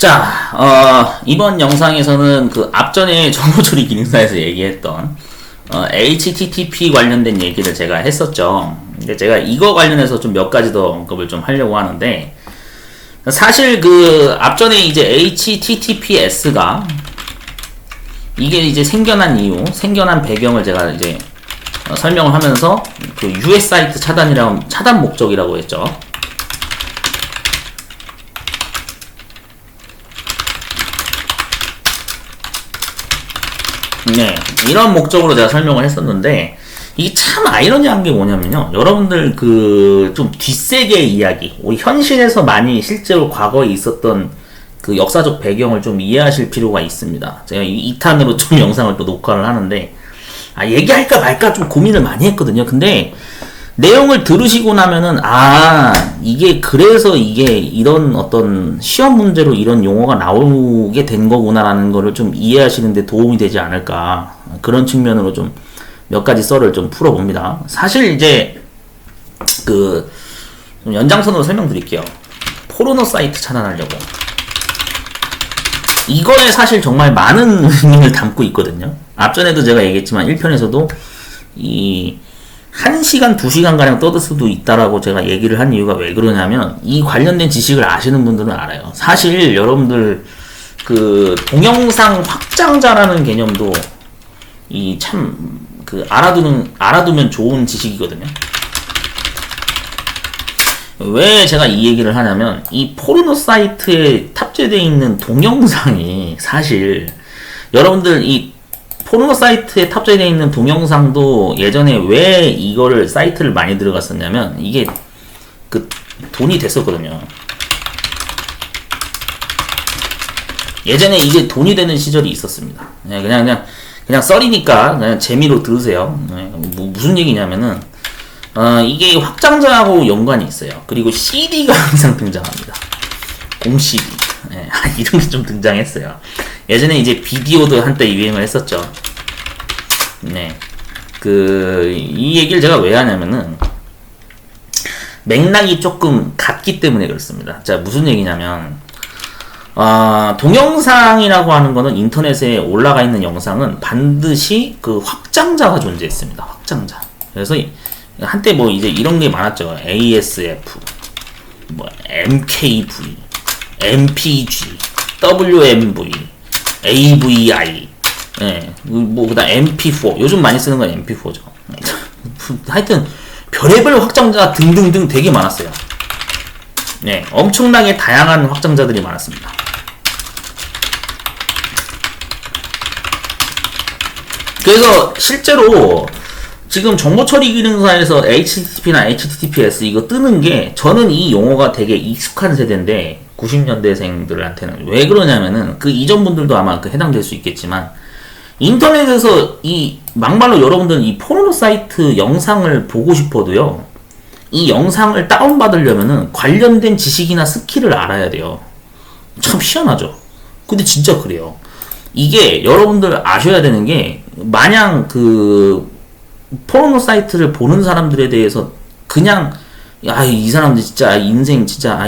자, 이번 영상에서는 그 앞전에 정보처리 기능사에서 얘기했던 HTTP 관련된 얘기를 제가 했었죠. 근데 제가 이거 관련해서 좀 몇 가지 더 언급을 좀 하려고 하는데, 사실 그 앞전에 이제 HTTPS가 이게 이제 생겨난 배경을 제가 이제 설명을 하면서 그 US 사이트 차단 목적이라고 했죠. 네, 이런 목적으로 제가 설명을 했었는데, 이게 참 아이러니한 게 뭐냐면요, 여러분들 그 좀 뒷세계의 이야기, 우리 현실에서 많이 실제로 과거에 있었던 그 역사적 배경을 좀 이해하실 필요가 있습니다. 제가 2탄으로 좀 영상을 또 녹화를 하는데, 얘기할까 말까 좀 고민을 많이 했거든요. 근데 내용을 들으시고 나면은 이게 그래서 이게 이런 어떤 시험 문제로 이런 용어가 나오게 된 거구나라는 거를 좀 이해하시는데 도움이 되지 않을까, 그런 측면으로 좀 몇 가지 썰을 좀 풀어봅니다. 사실 이제 그 좀 연장선으로 설명드릴게요. 포르노 사이트 차단하려고, 이거에 사실 정말 많은 의미를 담고 있거든요. 앞전에도 제가 얘기했지만 1편에서도 이 1시간, 2시간 가량 떠들 수도 있다라고 제가 얘기를 한 이유가 왜 그러냐면, 이 관련된 지식을 아시는 분들은 알아요. 사실 여러분들 그 동영상 확장자라는 개념도 이 참 그 알아두면 좋은 지식이거든요. 왜 제가 이 얘기를 하냐면, 이 포르노 사이트에 탑재되어 있는 동영상이 사실 여러분들 이 포르노 사이트에 탑재되어 있는 동영상도 예전에 왜 이거를 사이트를 많이 들어갔었냐면, 이게 그 돈이 됐었거든요. 예전에 이게 돈이 되는 시절이 있었습니다. 그냥 썰이니까 그냥 재미로 들으세요. 무슨 얘기냐면은 이게 확장자하고 연관이 있어요. 그리고 CD가 항상 등장합니다. 공 CD. 이런 게 좀 등장했어요. 예전에 이제 비디오도 한때 유행을 했었죠. 네. 이 얘기를 제가 왜 하냐면은, 맥락이 조금 같기 때문에 그렇습니다. 자, 무슨 얘기냐면, 동영상이라고 하는 거는, 인터넷에 올라가 있는 영상은 반드시 그 확장자가 존재했습니다. 확장자. 그래서 한때 뭐 이제 이런 게 많았죠. ASF, 뭐 MKV, MPG, WMV, AVI, 뭐 그다음 MP4. 요즘 많이 쓰는 건 MP4죠. 하여튼 별의별 확장자 등등등 되게 많았어요. 네, 엄청나게 다양한 확장자들이 많았습니다. 그래서 실제로 지금 정보처리 기능사에서 HTTP나 HTTPS 이거 뜨는 게, 저는 이 용어가 되게 익숙한 세대인데, 90년대생들한테는 왜 그러냐면은, 그 이전 분들도 아마 해당될 수 있겠지만, 인터넷에서 막말로 여러분들은 이 포르노 사이트 영상을 보고 싶어도요, 이 영상을 다운받으려면은 관련된 지식이나 스킬을 알아야 돼요. 참 희한하죠? 근데 진짜 그래요. 이게 여러분들 아셔야 되는 게, 마냥 그 포르노 사이트를 보는 사람들에 대해서 그냥 이 사람들 진짜 인생 진짜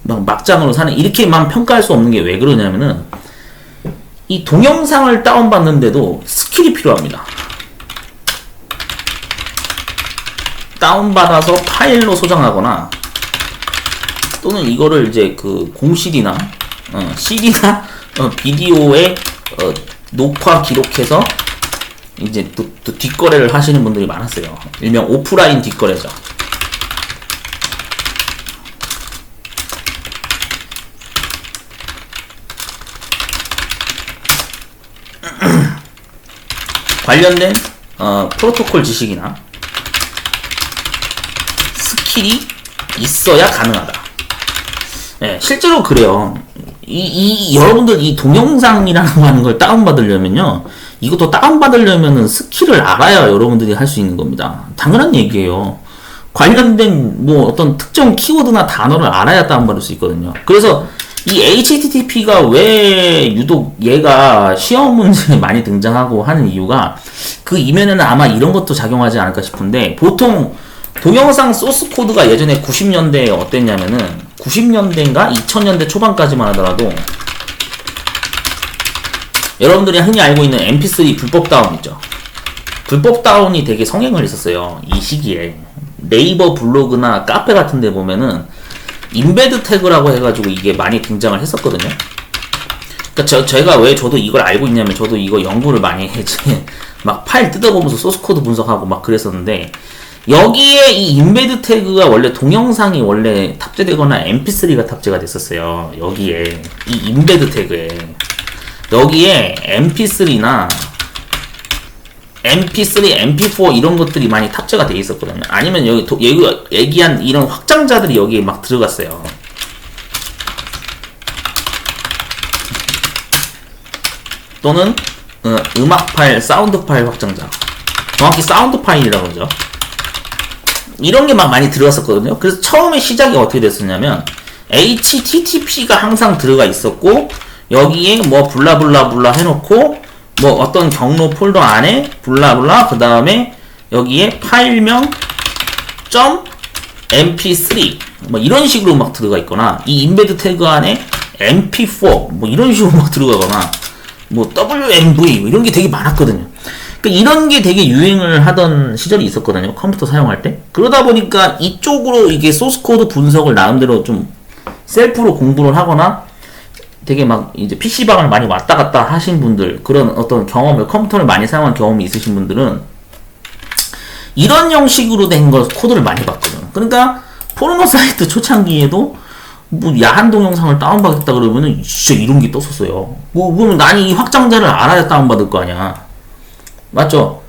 막 막장으로 사네, 이렇게만 평가할 수 없는 게 왜 그러냐면은, 이 동영상을 다운받는데도 스킬이 필요합니다. 다운받아서 파일로 소장하거나, 또는 이거를 이제 그 공 CD나 CD나 비디오에 녹화 기록해서 이제 또 뒷거래를 하시는 분들이 많았어요. 일명 오프라인 뒷거래죠. 관련된 프로토콜 지식이나 스킬이 있어야 가능하다. 네, 실제로 그래요. 여러분들 이 동영상이라는 하는 걸 다운받으려면요, 이것도 다운받으려면은 스킬을 알아야 여러분들이 할 수 있는 겁니다. 당연한 얘기예요. 관련된 뭐 어떤 특정 키워드나 단어를 알아야 다운받을 수 있거든요. 그래서 이 HTTP가 왜 유독 얘가 시험 문제에 많이 등장하고 하는 이유가, 그 이면에는 아마 이런 것도 작용하지 않을까 싶은데, 보통 동영상 소스 코드가 예전에 90년대에 어땠냐면은, 90년대인가 2000년대 초반까지만 하더라도 여러분들이 흔히 알고 있는 mp3 불법 다운 있죠. 불법 다운이 되게 성행을 했었어요. 이 시기에. 네이버 블로그나 카페 같은 데 보면은 인베드 태그라고 해가지고 이게 많이 등장을 했었거든요. 그러니까 제가 왜 저도 이걸 알고 있냐면 저도 이거 연구를 많이 했지. 막 파일 뜯어보면서 소스코드 분석하고 막 그랬었는데 여기에 이 인베드 태그가 원래 동영상이 원래 탑재되거나 mp3가 탑재가 됐었어요. 여기에 이 인베드 태그에 여기에 mp3나 mp3, mp4 이런 것들이 많이 탑재가 돼 있었거든요. 아니면 여기 얘기한 이런 확장자들이 여기에 막 들어갔어요. 또는 음악 파일, 사운드 파일 확장자. 정확히 사운드 파일이라고 그러죠. 이런 게 막 많이 들어갔었거든요. 그래서 처음에 시작이 어떻게 됐었냐면 HTTP가 항상 들어가 있었고 여기에 뭐 블라블라블라 해놓고 뭐 어떤 경로 폴더 안에 블라블라 그 다음에 여기에 파일명 .mp3 뭐 이런 식으로 막 들어가 있거나 이 인베드 태그 안에 mp4 뭐 이런 식으로 막 들어가거나 뭐 wmv 이런 게 되게 많았거든요. 그러니까 이런 게 되게 유행을 하던 시절이 있었거든요. 컴퓨터 사용할 때. 그러다 보니까 이쪽으로 이게 소스코드 분석을 나름대로 좀 셀프로 공부를 하거나 되게 막 이제 PC방을 많이 왔다 갔다 하신 분들, 그런 어떤 경험을, 컴퓨터를 많이 사용한 경험이 있으신 분들은 이런 형식으로 된 거 코드를 많이 봤거든요. 그러니까 포르노 사이트 초창기에도 뭐 야한 동영상을 다운받겠다 그러면은 진짜 이런 게 떴었어요. 뭐 그러면 난 이 확장자를 알아야 다운받을 거 아니야. 맞죠?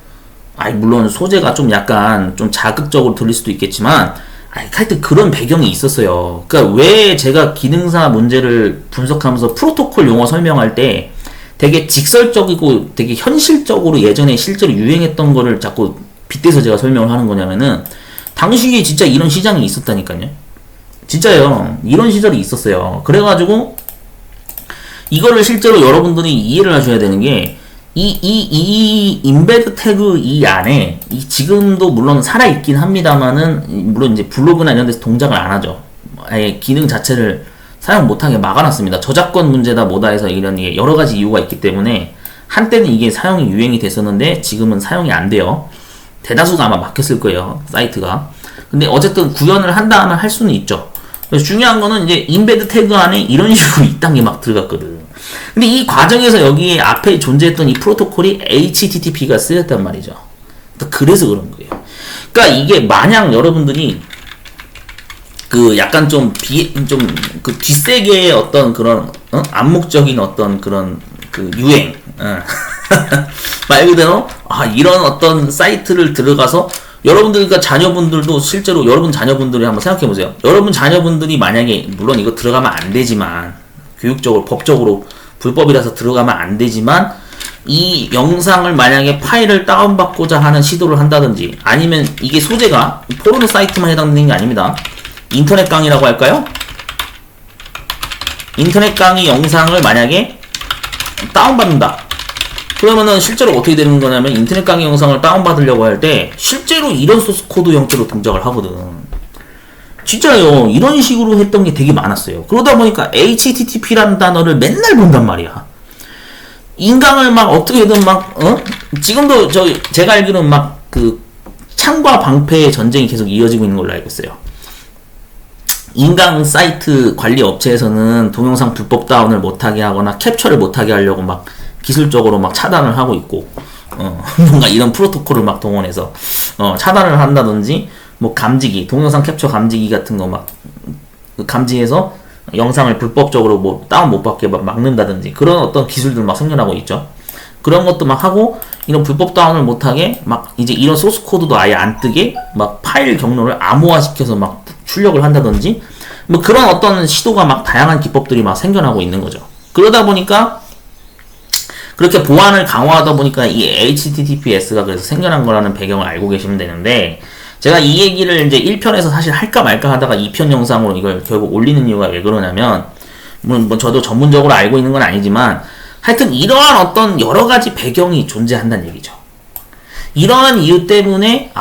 아이 물론 소재가 좀 약간 좀 자극적으로 들릴 수도 있겠지만 하여튼 그런 배경이 있었어요. 그러니까 왜 제가 기능사 문제를 분석하면서 프로토콜 용어 설명할 때 되게 직설적이고 되게 현실적으로 예전에 실제로 유행했던 거를 자꾸 빗대서 제가 설명을 하는 거냐면은 당시에 진짜 이런 시장이 있었다니까요. 진짜요. 이런 시절이 있었어요. 그래가지고 이거를 실제로 여러분들이 이해를 하셔야 되는 게 이 인베드 태그 이 안에 지금도 물론 살아있긴 합니다만은 물론 이제 블로그나 이런 데서 동작을 안 하죠. 아예 기능 자체를 사용 못하게 막아놨습니다. 저작권 문제다 뭐다 해서 이런 여러 가지 이유가 있기 때문에 한때는 이게 사용이 유행이 됐었는데 지금은 사용이 안 돼요. 대다수가 아마 막혔을 거예요. 사이트가. 근데 어쨌든 구현을 한다 하면 할 수는 있죠. 그래서 중요한 거는 이제 인베드 태그 안에 이런 식으로 이딴 게 막 들어갔거든. 근데 이 과정에서 여기에 앞에 존재했던 이 프로토콜이 HTTP가 쓰였단 말이죠. 그래서 그런 거예요. 그러니까 이게 마냥 여러분들이 그 약간 그 뒷세계의 어떤 그런 암묵적인 어떤 그런 그 유행 말 그대로 이런 어떤 사이트를 들어가서 여러분들, 그러니까 자녀분들도 실제로 여러분 자녀분들이 한번 생각해 보세요. 여러분 자녀분들이 만약에 물론 이거 들어가면 안 되지만 교육적으로 법적으로 불법이라서 들어가면 안 되지만 이 영상을 만약에 파일을 다운받고자 하는 시도를 한다든지 아니면 이게 소재가 포르노 사이트만 해당되는 게 아닙니다. 인터넷 강의라고 할까요? 인터넷 강의 영상을 만약에 다운받는다. 그러면은 실제로 어떻게 되는 거냐면 인터넷 강의 영상을 다운받으려고 할 때 실제로 이런 소스 코드 형태로 동작을 하거든. 진짜요. 이런 식으로 했던 게 되게 많았어요. 그러다 보니까 HTTP라는 단어를 맨날 본단 말이야. 인강을 막 어떻게든 지금도 제가 알기로는 막 그 창과 방패의 전쟁이 계속 이어지고 있는 걸로 알고 있어요. 인강 사이트 관리 업체에서는 동영상 불법 다운을 못하게 하거나 캡처를 못하게 하려고 막 기술적으로 막 차단을 하고 있고, 뭔가 이런 프로토콜을 막 동원해서, 차단을 한다든지, 뭐 감지기, 동영상 캡처 감지기 같은 거 막, 감지해서 영상을 불법적으로 뭐 다운 못 받게 막 막는다든지, 그런 어떤 기술들 막 생겨나고 있죠. 그런 것도 막 하고, 이런 불법 다운을 못하게, 막 이제 이런 소스 코드도 아예 안 뜨게, 막 파일 경로를 암호화시켜서 막 출력을 한다든지, 뭐 그런 어떤 시도가 막 다양한 기법들이 막 생겨나고 있는 거죠. 그러다 보니까, 그렇게 보안을 강화하다 보니까 이 HTTPS가 그래서 생겨난 거라는 배경을 알고 계시면 되는데, 제가 이 얘기를 이제 1편에서 사실 할까 말까 하다가 2편 영상으로 이걸 결국 올리는 이유가 왜 그러냐면, 뭐 저도 전문적으로 알고 있는 건 아니지만, 하여튼 이러한 어떤 여러 가지 배경이 존재한다는 얘기죠. 이러한 이유 때문에,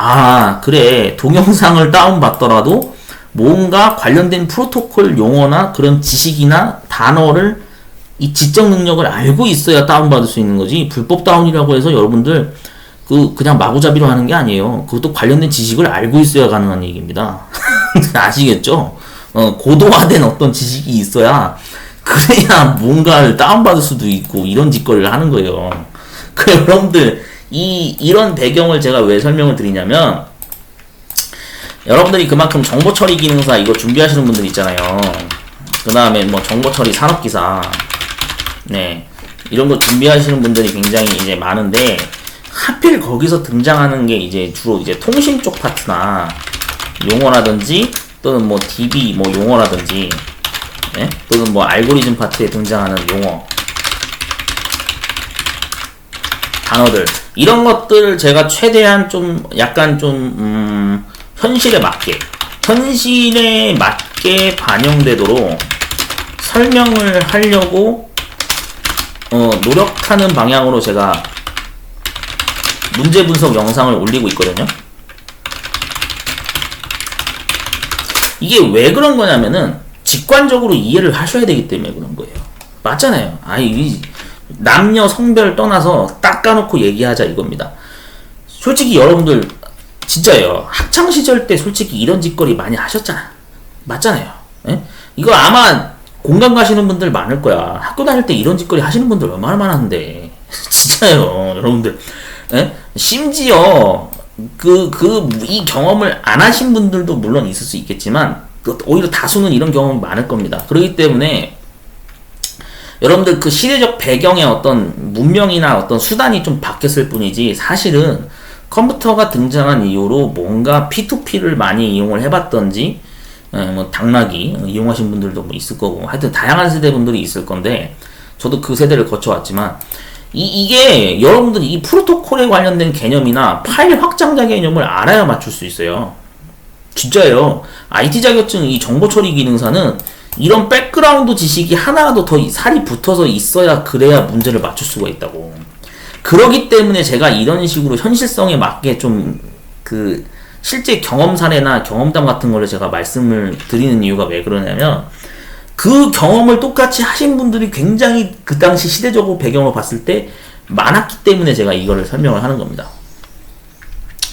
그래, 동영상을 다운받더라도 뭔가 관련된 프로토콜 용어나 그런 지식이나 단어를 이 지적 능력을 알고 있어야 다운받을 수 있는 거지. 불법 다운이라고 해서 여러분들 그냥 마구잡이로 하는 게 아니에요. 그것도 관련된 지식을 알고 있어야 가능한 얘기입니다. 아시겠죠? 고도화된 어떤 지식이 있어야 그래야 뭔가를 다운받을 수도 있고 이런 짓거리를 하는 거예요. 그 여러분들 이런 배경을 제가 왜 설명을 드리냐면 여러분들이 그만큼 정보 처리 기능사 이거 준비하시는 분들 있잖아요. 그 다음에 뭐 정보 처리 산업기사 네 이런 거 준비하시는 분들이 굉장히 이제 많은데 하필 거기서 등장하는 게 이제 주로 이제 통신 쪽 파트나 용어라든지 또는 뭐 DB 뭐 용어라든지 네? 또는 뭐 알고리즘 파트에 등장하는 용어 단어들 이런 것들을 제가 최대한 좀 약간 좀 현실에 맞게 반영되도록 설명을 하려고 노력하는 방향으로 제가 문제 분석 영상을 올리고 있거든요. 이게 왜 그런 거냐면은 직관적으로 이해를 하셔야 되기 때문에 그런 거예요. 맞잖아요. 남녀 성별 떠나서 딱 까놓고 얘기하자 이겁니다. 솔직히 여러분들 진짜예요. 학창시절 때 솔직히 이런 짓거리 많이 하셨잖아. 맞잖아요. 예? 이거 아마 공감 가시는 분들 많을 거야. 학교 다닐 때 이런 짓거리 하시는 분들 얼마나 많았는데. 진짜예요. 여러분들. 예? 심지어 이 경험을 안 하신 분들도 물론 있을 수 있겠지만 오히려 다수는 이런 경험이 많을 겁니다. 그렇기 때문에 여러분들 그 시대적 배경의 어떤 문명이나 어떤 수단이 좀 바뀌었을 뿐이지 사실은 컴퓨터가 등장한 이후로 뭔가 P2P를 많이 이용을 해봤던지 뭐 당나귀 이용하신 분들도 뭐 있을 거고 하여튼 다양한 세대 분들이 있을 건데 저도 그 세대를 거쳐왔지만 이게 여러분들이 이 프로토콜에 관련된 개념이나 파일 확장자 개념을 알아야 맞출 수 있어요. 진짜예요. IT 자격증 이 정보 처리 기능사는 이런 백그라운드 지식이 하나라도 더 살이 붙어서 있어야 그래야 문제를 맞출 수가 있다고. 그러기 때문에 제가 이런 식으로 현실성에 맞게 좀 실제 경험 사례나 경험담 같은 거를 제가 말씀을 드리는 이유가 왜 그러냐면 그 경험을 똑같이 하신 분들이 굉장히 그 당시 시대적으로 배경을 봤을 때 많았기 때문에 제가 이거를 설명을 하는 겁니다.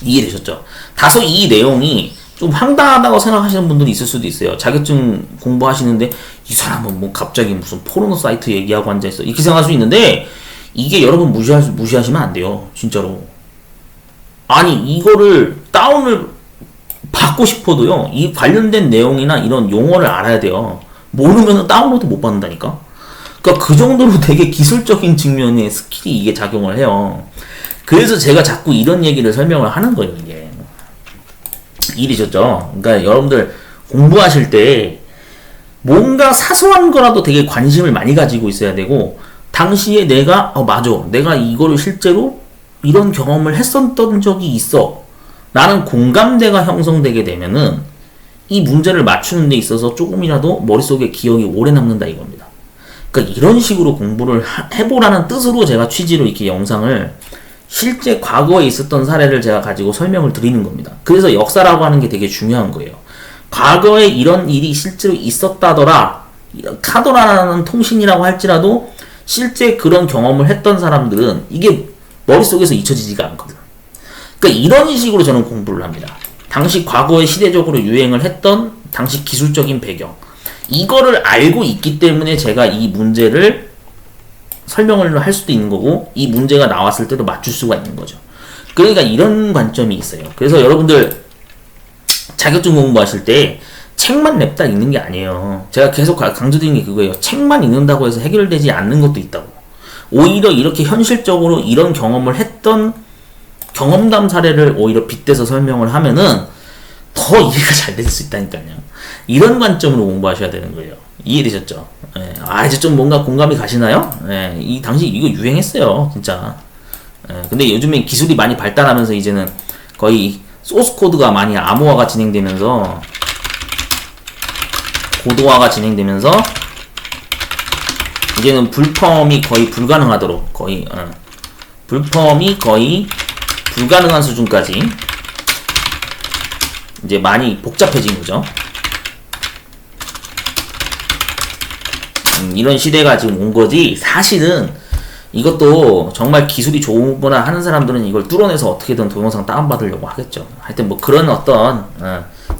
이해되셨죠? 다소 이 내용이 좀 황당하다고 생각하시는 분들이 있을 수도 있어요. 자격증 공부하시는데 이 사람은 뭐 갑자기 무슨 포르노 사이트 얘기하고 앉아있어 이렇게 생각할 수 있는데 이게 여러분 무시하시면 안 돼요. 진짜로. 아니 이거를 다운을 받고 싶어도요. 이 관련된 내용이나 이런 용어를 알아야 돼요. 모르면 다운로드 못 받는다니까. 그러니까 그 정도로 되게 기술적인 측면의 스킬이 이게 작용을 해요. 그래서 제가 자꾸 이런 얘기를 설명을 하는 거예요. 이게 이해되셨죠? 그러니까 여러분들 공부하실 때 뭔가 사소한 거라도 되게 관심을 많이 가지고 있어야 되고 당시에 내가 맞아 내가 이거를 실제로 이런 경험을 했었던 적이 있어 라는 공감대가 형성되게 되면은 이 문제를 맞추는 데 있어서 조금이라도 머릿속에 기억이 오래 남는다 이겁니다. 그러니까 이런 식으로 공부를 해보라는 뜻으로 제가 취지로 이렇게 영상을 실제 과거에 있었던 사례를 제가 가지고 설명을 드리는 겁니다. 그래서 역사라고 하는 게 되게 중요한 거예요. 과거에 이런 일이 실제로 있었다더라 카더라라는 통신이라고 할지라도 실제 그런 경험을 했던 사람들은 이게 머릿속에서 잊혀지지가 않거든. 그러니까 이런 식으로 저는 공부를 합니다. 당시 과거에 시대적으로 유행을 했던 당시 기술적인 배경 이거를 알고 있기 때문에 제가 이 문제를 설명을 할 수도 있는 거고 이 문제가 나왔을 때도 맞출 수가 있는 거죠. 그러니까 이런 관점이 있어요. 그래서 여러분들 자격증 공부하실 때 책만 냅다 읽는 게 아니에요. 제가 계속 강조드리는 게 그거예요. 책만 읽는다고 해서 해결되지 않는 것도 있다고. 오히려 이렇게 현실적으로 이런 경험을 했던 경험담 사례를 오히려 빗대서 설명을 하면은 더 이해가 잘 될 수 있다니까요. 이런 관점으로 공부하셔야 되는 거예요. 이해되셨죠? 예. 이제 좀 뭔가 공감이 가시나요? 예. 이 당시 이거 유행했어요, 진짜. 예. 근데 요즘에 기술이 많이 발달하면서 이제는 거의 소스 코드가 많이 암호화가 진행되면서 고도화가 진행되면서 이제는 불펌이 거의 불가능하도록 불펌이 거의 불가능한 수준까지 이제 많이 복잡해진 거죠. 이런 시대가 지금 온 거지. 사실은 이것도 정말 기술이 좋거나 하는 사람들은 이걸 뚫어내서 어떻게든 동영상 다운받으려고 하겠죠. 하여튼 뭐 그런 어떤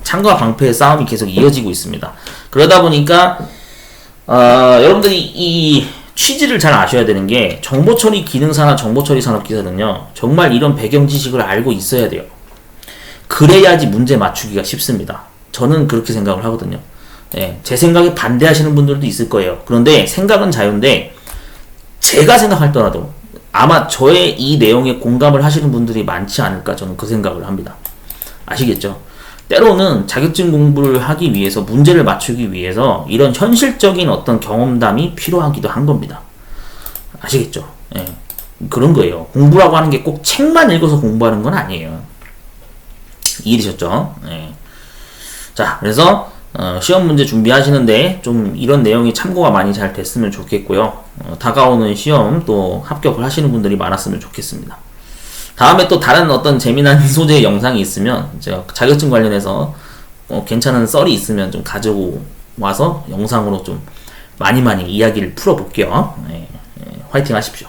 창과 방패의 싸움이 계속 이어지고 있습니다. 그러다 보니까 여러분들이 이 취지를 잘 아셔야 되는 게, 정보처리 기능사나 정보처리 산업기사는요 정말 이런 배경 지식을 알고 있어야 돼요. 그래야지 문제 맞추기가 쉽습니다. 저는 그렇게 생각을 하거든요. 예, 제 생각에 반대하시는 분들도 있을 거예요. 그런데 생각은 자유인데, 제가 생각할 더라도 아마 저의 이 내용에 공감을 하시는 분들이 많지 않을까, 저는 그 생각을 합니다. 아시겠죠? 때로는 자격증 공부를 하기 위해서, 문제를 맞추기 위해서 이런 현실적인 어떤 경험담이 필요하기도 한 겁니다. 아시겠죠? 예, 그런 거예요. 공부라고 하는 게 꼭 책만 읽어서 공부하는 건 아니에요. 이해되셨죠? 예. 자, 그래서 시험 문제 준비하시는데 좀 이런 내용이 참고가 많이 잘 됐으면 좋겠고요. 다가오는 시험 또 합격을 하시는 분들이 많았으면 좋겠습니다. 다음에 또 다른 어떤 재미난 소재 영상이 있으면 제가 자격증 관련해서 괜찮은 썰이 있으면 좀 가지고 와서 영상으로 좀 많이 이야기를 풀어볼게요. 네, 화이팅 하십시오.